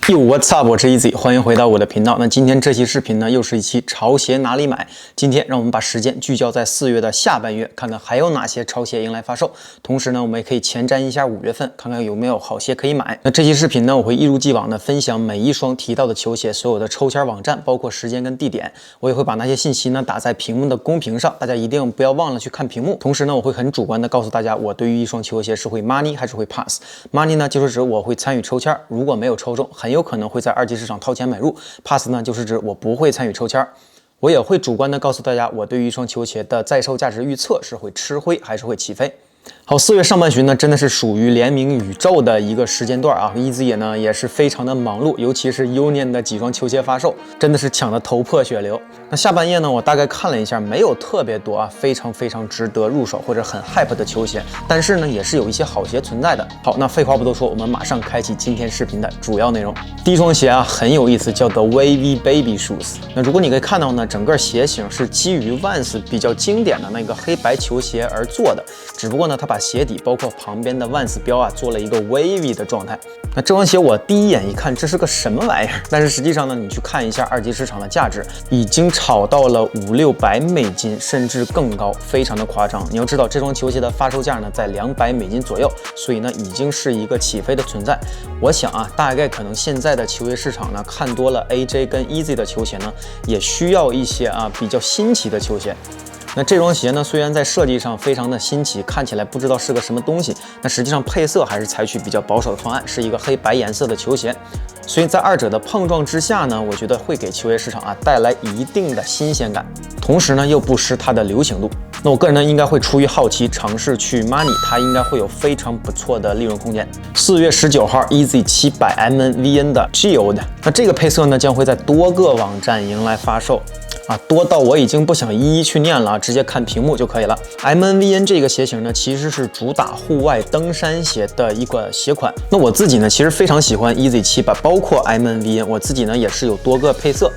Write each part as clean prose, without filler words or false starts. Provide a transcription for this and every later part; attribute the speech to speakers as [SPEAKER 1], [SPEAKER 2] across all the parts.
[SPEAKER 1] Yo, what's up？ 我是 Easy， 欢迎回到我的频道。那今天这期视频呢，又是一期潮鞋哪里买。今天让我们把时间聚焦在4月的下半月，看看还有哪些潮鞋迎来发售。同时呢，我们也可以前瞻一下5月份，看看有没有好鞋可以买。那这期视频呢，我会一如既往的分享每一双提到的球鞋所有的抽签网站，包括时间跟地点。我也会把那些信息呢打在屏幕的公屏上，大家一定不要忘了去看屏幕。同时呢，我会很主观的告诉大家，我对于一双球鞋是会 money 还是会 pass。money 呢，就是指我会参与抽签，如果没有抽中，很有可能会在二级市场掏钱买入。pass 呢，就是指我不会参与抽签。我也会主观的告诉大家，我对于一双球鞋的在售价值预测是会吃灰还是会起飞。好，4月上半旬呢，真的是属于联名宇宙的一个时间段啊。Easy 呢也是非常的忙碌，尤其是 Union 的几双球鞋发售，真的是抢得头破血流。那下半夜呢，我大概看了一下，没有特别多啊，非常值得入手或者很 hype 的球鞋，但是呢，也是有一些好鞋存在的。好，那废话不多说，我们马上开启今天视频的主要内容。第一双鞋啊，很有意思，叫 The Wavy Baby Shoes。那如果你可以看到呢，整个鞋型是基于 Vans 比较经典的那个黑白球鞋而做的，只不过呢，它把鞋底包括旁边的 Vans 标啊，做了一个 wavy 的状态。那这双鞋我第一眼一看，这是个什么玩意儿？但是实际上呢，你去看一下二级市场的价值，已经炒到了$500-600，甚至更高，非常的夸张。你要知道，这双球鞋的发售价呢在$200左右，所以呢已经是一个起飞的存在。我想啊，大概可能现在的球鞋市场呢，看多了 AJ 跟 Easy 的球鞋呢，也需要一些比较新奇的球鞋。那这双鞋呢，虽然在设计上非常的新奇，看起来不知道是个什么东西，但实际上配色还是采取比较保守的方案，是一个黑白颜色的球鞋。所以在二者的碰撞之下呢，我觉得会给球鞋市场带来一定的新鲜感，同时呢又不失它的流行度。那我个人呢应该会出于好奇尝试去 money， 它应该会有非常不错的利润空间。4月19号 Easy 700MNVN 的 Geode， 那这个配色呢将会在多个网站迎来发售。多到我已经不想一一去念了，直接看屏幕就可以了。MNVN 这个鞋型呢，其实是主打户外登山鞋的一个鞋款。那我自己呢，其实非常喜欢 Easy 700，包括 MNVN， 我自己呢也是有多个配色。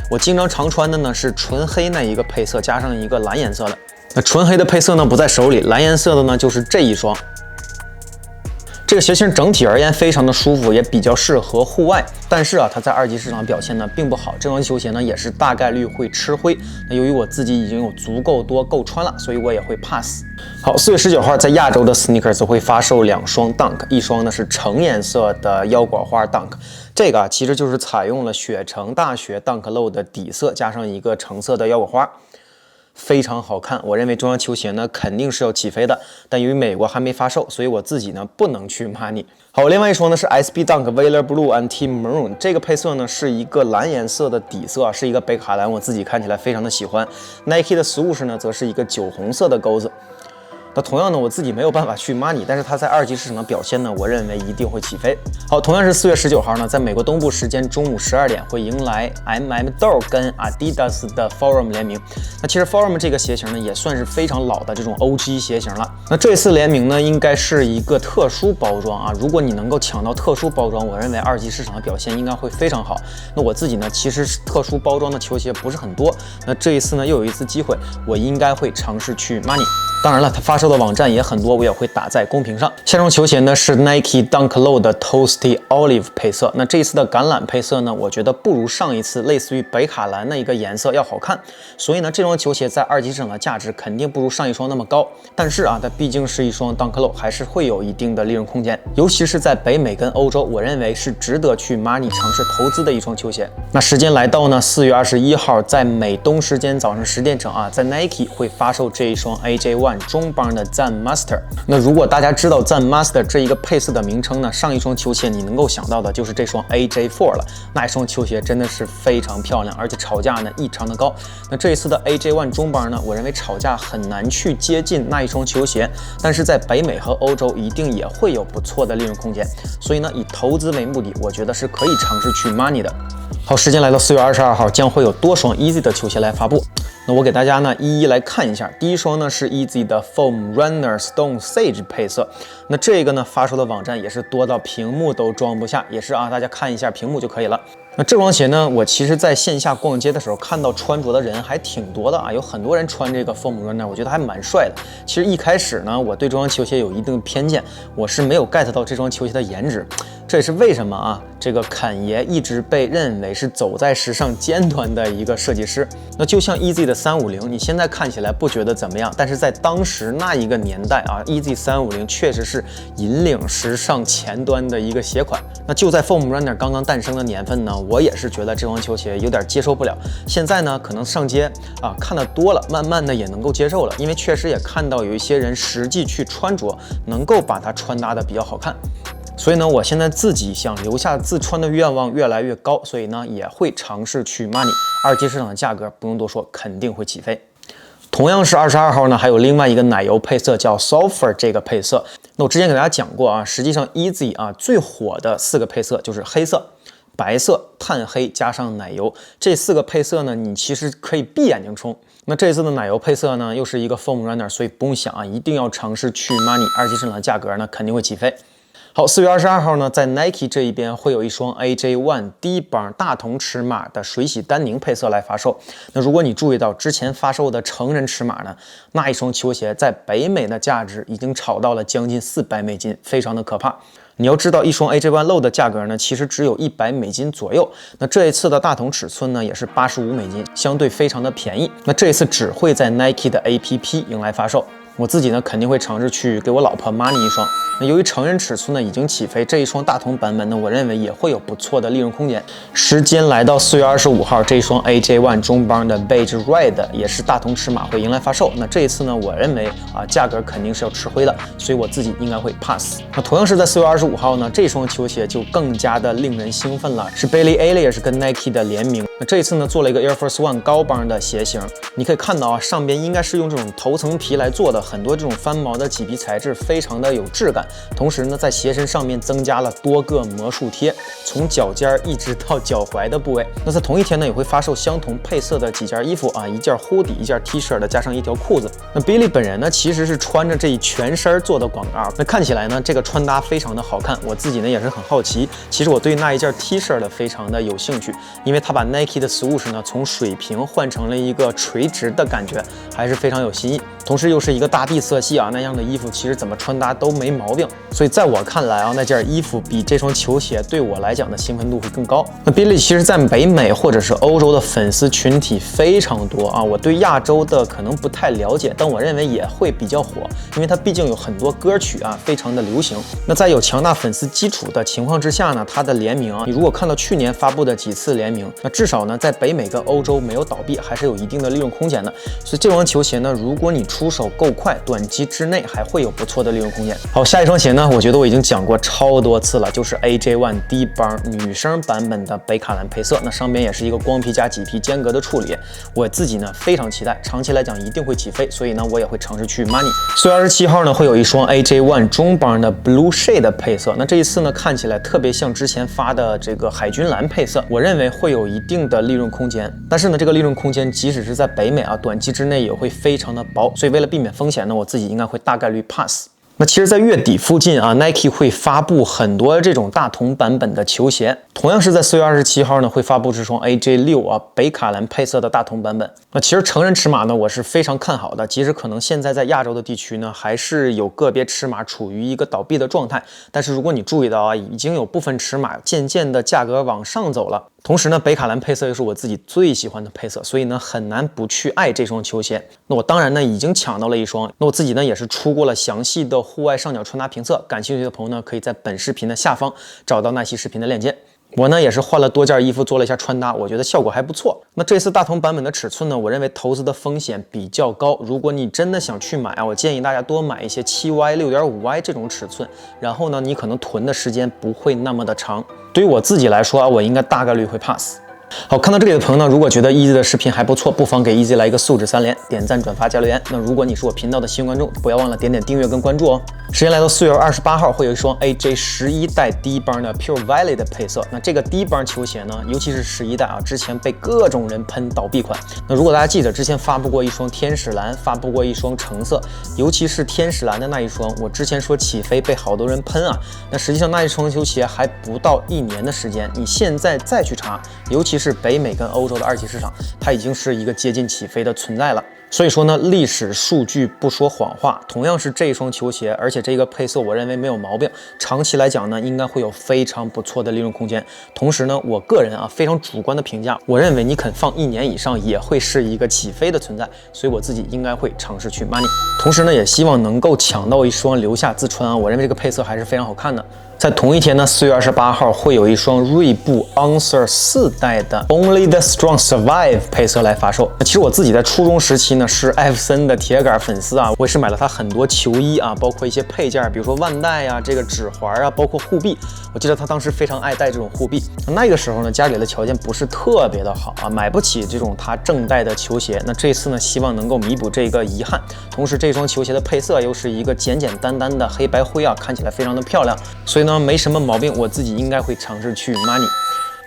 [SPEAKER 1] 我经常常穿的呢是纯黑那一个配色，加上一个蓝颜色的。那纯黑的配色呢不在手里，蓝颜色的呢就是这一双。这个鞋型整体而言非常的舒服，也比较适合户外，但是它在二级市场表现呢并不好。这双球鞋呢也是大概率会吃灰。那由于我自己已经有足够多够穿了，所以我也会 pass。好，4月19号在亚洲的 Sneakers 会发售2双 Dunk， 一双呢是橙颜色的腰果花 Dunk， 这个其实就是采用了雪城大学 Dunk Low 的底色，加上一个橙色的腰果花。非常好看，我认为这双球鞋呢肯定是要起飞的，但由于美国还没发售，所以我自己呢不能去 money。好，另外一双呢是 SB Dunk Valor Blue and Team Maroon， 这个配色呢是一个蓝颜色的底色，是一个北卡蓝，我自己看起来非常的喜欢。Nike 的 Swoosh 呢则是一个酒红色的钩子。那同样呢，我自己没有办法去 money， 但是它在二级市场的表现呢，我认为一定会起飞。好，同样是4月19号呢，在美国东部时间中午12点会迎来 MM-Dog 跟 Adidas 的 Forum 联名。那其实 Forum 这个鞋型呢，也算是非常老的这种 OG 鞋型了。那这次联名呢，应该是一个特殊包装啊。如果你能够抢到特殊包装，我认为二级市场的表现应该会非常好。那我自己呢，其实特殊包装的球鞋不是很多。那这一次呢，又有一次机会，我应该会尝试去 money。当然了，它发售的网站也很多，我也会打在公屏上。下双球鞋呢是 Nike Dunk Low 的 Toasty Olive 配色。那这一次的橄榄配色呢，我觉得不如上一次类似于北卡蓝的一个颜色要好看。所以呢，这双球鞋在二级市场的价值肯定不如上一双那么高。但是它毕竟是一双 Dunk Low， 还是会有一定的利润空间。尤其是在北美跟欧洲，我认为是值得去 money 尝试投资的一双球鞋。那时间来到呢4月21号，在美东时间早上10点整在 Nike 会发售这一双 AJ1 中帮的 Zen Master。那如果大家知道 Zen Master 这一个配色的名称呢，上一双球鞋你能够想到的就是这双 AJ4 了。那一双球鞋真的是非常漂亮，而且炒价呢异常的高。那这一次的 AJ1 中帮呢，我认为炒价很难去接近那一双球鞋，但是在北美和欧洲一定也会有不错的利润空间。所以呢，以投资为目的，我觉得是可以尝试去 money 的。好，时间来到4月22号，将会有多双 Easy 的球鞋来发布。那我给大家呢一一来看一下。第一双呢是 Easy 的 Foam Runner Stone Sage 配色。那这个呢发售的网站也是多到屏幕都装不下，也是大家看一下屏幕就可以了。那这双鞋呢，我其实在线下逛街的时候看到穿着的人还挺多的有很多人穿这个 Foam Runner， 我觉得还蛮帅的。其实一开始呢，我对这双球鞋有一定偏见，我是没有 get 到这双球鞋的颜值。这也是为什么啊，这个坎爷一直被认为是走在时尚尖端的一个设计师。那就像 EZ 的350，你现在看起来不觉得怎么样，但是在当时那一个年代啊，EZ 350确实是引领时尚前端的一个鞋款。那就在 Foam Runner 刚刚诞生的年份呢，我也是觉得这双球鞋有点接受不了。现在呢，可能上街啊看得多了，慢慢的也能够接受了，因为确实也看到有一些人实际去穿着，能够把它穿搭的比较好看。所以呢，我现在自己想留下自穿的愿望越来越高，所以呢，也会尝试去 Money。二级市场的价格不用多说，肯定会起飞。同样是22号呢，还有另外一个奶油配色叫 Sulfur 这个配色。那我之前给大家讲过啊，实际上 EZ 啊最火的4个配色就是黑色、白色、炭黑加上奶油，这4个配色呢，你其实可以闭眼睛冲。那这次的奶油配色呢，又是一个 Foam Runner， 所以不用想啊，一定要尝试去 Money。二级市场的价格呢，肯定会起飞。好，4月22号呢，在 Nike 这一边会有一双 AJ1 低帮大同尺码的水洗丹宁配色来发售。那如果你注意到之前发售的成人尺码呢，那一双球鞋在北美的价值已经炒到了将近$400，非常的可怕。你要知道，一双 AJ1 Low 的价格呢，其实只有$100左右。那这一次的大同尺寸呢，也是$85，相对非常的便宜。那这一次只会在 Nike 的 APP 迎来发售。我自己呢肯定会尝试去给我老婆 Money 一双。那由于成人尺寸呢已经起飞，这一双大同版本呢，我认为也会有不错的利润空间。时间来到4月25号，这一双 AJ1 中帮的 Beige Red 也是大同尺码会迎来发售。那这一次呢，我认为啊价格肯定是要吃灰的，所以我自己应该会 pass。那同样是在4月25号呢，这双球鞋就更加的令人兴奋了，是 Bailey Alias 跟 Nike 的联名。那这一次呢，做了一个 Air Force One 高帮的鞋型，你可以看到啊，上边应该是用这种头层皮来做的，很多这种翻毛的麂皮材质，非常的有质感。同时呢，在鞋身上面增加了多个魔术贴，从脚尖一直到脚踝的部位。那在同一天呢，也会发售相同配色的几件衣服啊，一件 hoodie， 一件 T 恤的，加上一条裤子。那 Billy 本人呢，其实是穿着这一全身做的广告，那看起来呢，这个穿搭非常的好看。我自己呢也是很好奇，其实我对那一件 T 恤的非常的有兴趣，因为他把 Nike 的 swoosh 呢从水平换成了一个垂直的感觉，还是非常有新意。同时又是一个大地色系啊，那样的衣服其实怎么穿搭都没毛病。所以在我看来啊，那件衣服比这双球鞋对我来讲的兴奋度会更高。那 Billy 其实在北美或者是欧洲的粉丝群体非常多啊，我对亚洲的可能不太了解，但我认为也会比较火，因为它毕竟有很多歌曲啊，非常的流行。那在有强大粉丝基础的情况之下呢，它的联名啊，你如果看到去年发布的几次联名，那至少呢在北美跟欧洲没有倒闭，还是有一定的利润空间的。所以这双球鞋呢，如果你出手够快，短期之内还会有不错的利润空间。好，下一双鞋呢，我觉得我已经讲过超多次了，就是 AJ1 低帮女生版本的北卡蓝配色，那上边也是一个光皮加麂皮间隔的处理。我自己呢非常期待，长期来讲一定会起飞，所以呢我也会尝试去 Money。4月27号呢会有一双 AJ1 中帮的 Blue Shade 的配色，那这一次呢看起来特别像之前发的这个海军蓝配色，我认为会有一定的利润空间。但是呢这个利润空间即使是在北美啊，短期之内也会非常的薄，所以为了避免风险呢，我自己应该会大概率 pass。那其实，在月底附近啊 ，Nike 会发布很多这种大同版本的球鞋。同样是在4月27号呢，会发布这双 AJ6 啊北卡蓝配色的大同版本。那其实成人尺码呢，我是非常看好的。即使可能现在在亚洲的地区呢，还是有个别尺码处于一个倒闭的状态。但是如果你注意到啊，已经有部分尺码渐渐的价格往上走了。同时呢，北卡蓝配色又是我自己最喜欢的配色，所以呢很难不去爱这双球鞋。那我当然呢已经抢到了一双，那我自己呢也是出过了详细的户外上脚穿搭评测，感兴趣的朋友呢可以在本视频的下方找到那期视频的链接。我呢也是换了多件衣服做了一下穿搭，我觉得效果还不错。那这次大同版本的尺寸呢，我认为投资的风险比较高。如果你真的想去买啊，我建议大家多买一些7Y、6.5Y 这种尺寸，然后呢，你可能囤的时间不会那么的长。对于我自己来说啊，我应该大概率会 pass。好，看到这里的朋友呢，如果觉得 EZ 的视频还不错，不妨给 EZ 来一个素质3连，点赞、转发、加留言。那如果你是我频道的新观众，不要忘了点点订阅跟关注哦。时间来到4月28号，会有一双 AJ11代低帮的 Pure Violet 的配色。那这个低帮球鞋呢，尤其是11代啊，之前被各种人喷倒闭款。那如果大家记得之前发布过一双天使蓝，发布过一双橙色，尤其是天使蓝的那一双，我之前说起飞被好多人喷啊。那实际上那一双球鞋还不到1年的时间，你现在再去查，尤其是北美跟欧洲的2级市场，它已经是一个接近起飞的存在了。所以说呢，历史数据不说谎话，同样是这一双球鞋，而且这个配色我认为没有毛病，长期来讲呢，应该会有非常不错的利润空间。同时呢，我个人非常主观的评价，我认为你肯放1年以上也会是一个起飞的存在，所以我自己应该会尝试去 money。同时呢，也希望能够抢到一双留下自穿我认为这个配色还是非常好看的。在同一天呢，4月28号会有一双锐步 Onser 4代的 Only the Strong Survive 配色来发售。其实我自己在初中时期呢是艾弗森的铁杆粉丝我也是买了他很多球衣包括一些配件，比如说腕带这个指环包括护臂。我记得他当时非常爱戴这种护臂。那个时候呢，家里的条件不是特别的好买不起这种他正代的球鞋。那这次呢，希望能够弥补这个遗憾。同时，这双球鞋的配色又是一个简简单单的黑白灰看起来非常的漂亮，所以呢，没什么毛病，我自己应该会尝试去 money。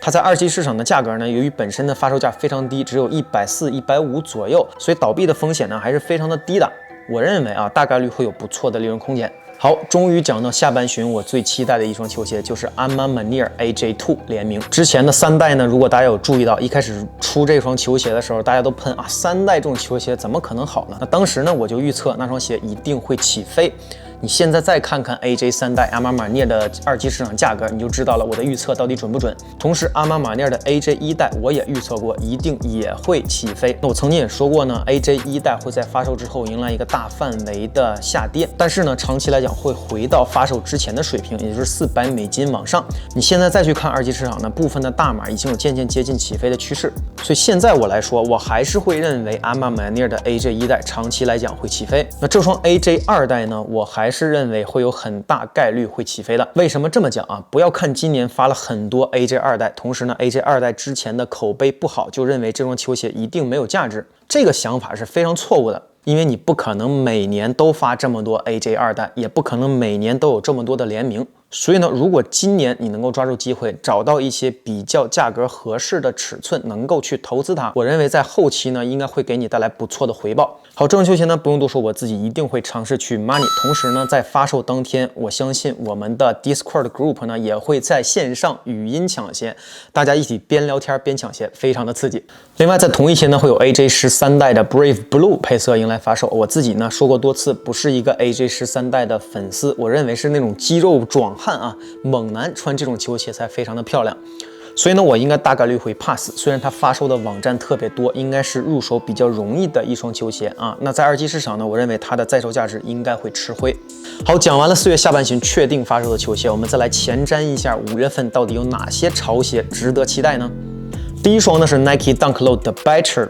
[SPEAKER 1] 它在二级市场的价格呢，由于本身的发售价非常低，只有140、150左右，所以倒闭的风险呢还是非常的低的。我认为大概率会有不错的利润空间。好，终于讲到下半旬我最期待的一双球鞋，就是 Ama Maniére AJ2 联名。之前的3代呢，如果大家有注意到，一开始出这双球鞋的时候，大家都喷3代这种球鞋怎么可能好呢？那当时呢，我就预测那双鞋一定会起飞。你现在再看看 AJ 3代 Ama Maniére 的二级市场价格，你就知道了我的预测到底准不准。同时 Ama Maniére 的 AJ 1代我也预测过，一定也会起飞。那我曾经也说过呢 ，AJ 1代会在发售之后迎来一个大范围的下跌，但是呢，长期来讲会回到发售之前的水平，也就是$400往上。你现在再去看二级市场呢，部分的大码已经有渐渐接近起飞的趋势。所以现在我来说，我还是会认为 Ama Maniére 的 AJ 1代长期来讲会起飞。那这双 AJ 2代呢，我还是认为会有很大概率会起飞的。为什么这么讲不要看今年发了很多 AJ 2代，同时呢 AJ 2代之前的口碑不好，就认为这双球鞋一定没有价值，这个想法是非常错误的。因为你不可能每年都发这么多 AJ 2代，也不可能每年都有这么多的联名。所以呢，如果今年你能够抓住机会，找到一些比较价格合适的尺寸，能够去投资它，我认为在后期呢，应该会给你带来不错的回报。好，这双球鞋呢，不用多说，我自己一定会尝试去 money。同时呢，在发售当天，我相信我们的 Discord group 呢，也会在线上语音抢鞋，大家一起边聊天边抢鞋，非常的刺激。另外，在同一天呢，会有 AJ 13代的 Brave Blue 配色迎来发售。我自己呢说过多次，不是一个 AJ 13代的粉丝，我认为是那种肌肉壮汉猛男穿这种球鞋才非常的漂亮。所以呢，我应该大概率会 pass。虽然它发售的网站特别多，应该是入手比较容易的一双球鞋那在二级市场呢，我认为它的在售价值应该会吃灰。好，讲完了4月下半旬确定发售的球鞋，我们再来前瞻一下5月份到底有哪些潮鞋值得期待呢？第一双呢是 Nike Dunk Low 的 Becher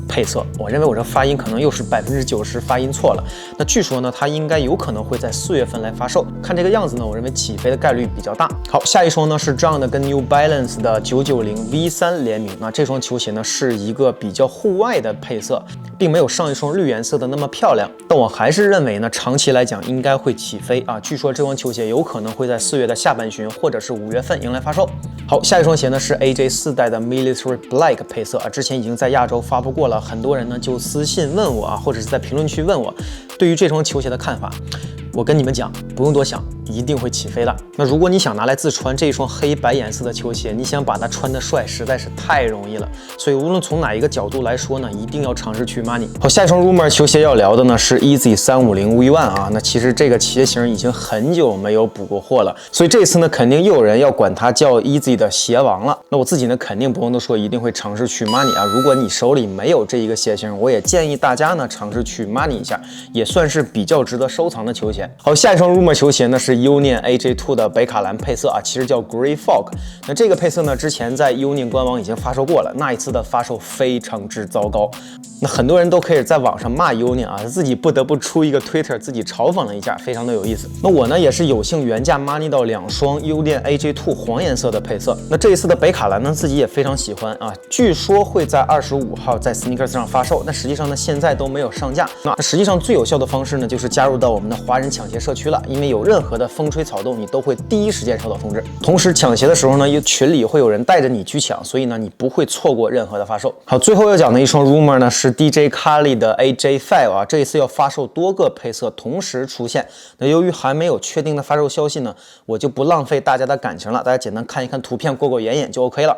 [SPEAKER 1] 配色，我认为我这发音可能又是90%发音错了。那据说呢，它应该有可能会在4月份来发售。看这个样子呢，我认为起飞的概率比较大。好，下一双呢是这样的，跟 New Balance 的990 V3 联名。那这双球鞋呢是一个比较户外的配色，并没有上一双绿颜色的那么漂亮。但我还是认为呢，长期来讲应该会起飞据说这双球鞋有可能会在4月的下半旬或者是5月份迎来发售。好，下一双鞋呢是 AJ 4代的 Military Black 配色之前已经在亚洲发布过了。很多人呢就私信问我或者是在评论区问我对于这双球鞋的看法。我跟你们讲，不用多想，一定会起飞的。那如果你想拿来自穿这双黑白颜色的球鞋，你想把它穿得帅，实在是太容易了。所以无论从哪一个角度来说呢，一定要尝试去 money。好，下一双 rumor 球鞋要聊的呢是 Easy 350 V1 那其实这个鞋型已经很久没有补过货了，所以这次呢肯定又有人要管它叫 Easy 的鞋王了。那我自己呢肯定不用多说，一定会尝试去 money 如果你手里没有这一个鞋型，我也建议大家呢尝试去 money 一下，也算是比较值得收藏的球鞋。好，下一双 rumor 球鞋呢是 Union AJ2 的北卡蓝配色其实叫 Grey Fog。那这个配色呢之前在 Union 官网已经发售过了，那一次的发售非常之糟糕。那很多人都可以在网上骂 Union自己不得不出一个 Twitter 自己嘲讽了一下，非常的有意思。那我呢也是有幸原价 money 到2双 Union AJ2 黄颜色的配色。那这一次的北卡蓝呢自己也非常喜欢据说会在25号在 Sneakers 上发售，但实际上呢现在都没有上架。那实际上最有效的方式呢就是加入到我们的华人抢鞋社区了，因为有任何的风吹草动，你都会第一时间收到通知。同时抢鞋的时候呢，群里会有人带着你去抢，所以呢你不会错过任何的发售。好，最后要讲的一双 rumor 呢是 DJ Khaled 的 AJ5 这一次要发售多个配色同时出现。那由于还没有确定的发售消息呢，我就不浪费大家的感情了，大家简单看一看图片过过眼瘾就 OK 了。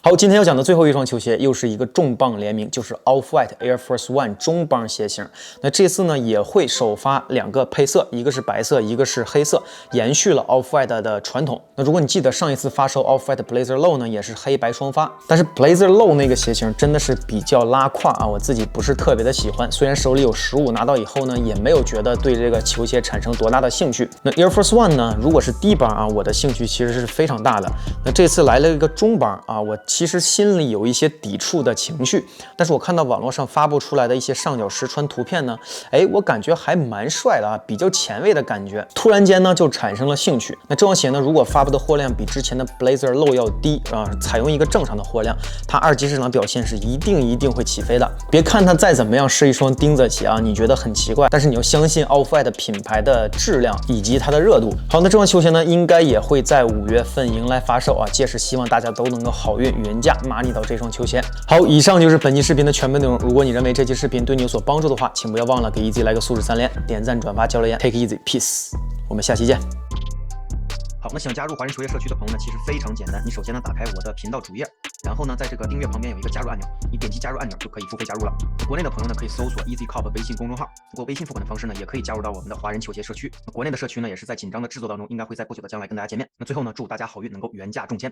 [SPEAKER 1] 好，今天要讲的最后一双球鞋又是一个重磅联名，就是 Off-White Air Force One 中帮鞋型。那这次呢也会首发2个配色，一个是白色，一个是黑色，延续了 Off-White 的传统。那如果你记得上一次发售 Off-White Blazer Low 呢，也是黑白双发，但是 Blazer Low 那个鞋型真的是比较拉胯啊，我自己不是特别的喜欢。虽然手里有15，拿到以后呢，也没有觉得对这个球鞋产生多大的兴趣。那 Air Force One 呢，如果是低帮啊，我的兴趣其实是非常大的。那这次来了一个中帮啊，我其实心里有一些抵触的情绪，但是我看到网络上发布出来的一些上脚实穿图片呢，我感觉还蛮帅的啊，比较前卫的感觉，突然间呢就产生了兴趣。那这双鞋呢，如果发布的货量比之前的 Blazer Low 要低啊，采用一个正常的货量，它2级市场表现是一定会起飞的。别看它再怎么样是一双钉子鞋啊，你觉得很奇怪，但是你要相信 Off-White 品牌的质量以及它的热度。好，那这双球鞋呢，应该也会在5月份迎来发售啊，届时希望大家都能够好运原价马你到这双球鞋。好，以上就是本期视频的全部内容。如果你认为这期视频对你有所帮助的话，请不要忘了给 Easy 来个素质3连，点赞、转发、交留言 ，Take easy peace， 我们下期见。好，那想加入华人球业社区的朋友呢，其实非常简单。你首先呢，打开我的频道主页，然后呢，在这个订阅旁边有一个加入按钮，你点击加入按钮就可以付费加入了。国内的朋友呢，可以搜索 Easy Cop 微信公众号，通过微信付款的方式呢，也可以加入到我们的华人球鞋社区。国内的社区呢，也是在紧张的制作当中，应该会在不久的将来跟大家见面。那最后呢，祝大家好运，能够原价中签。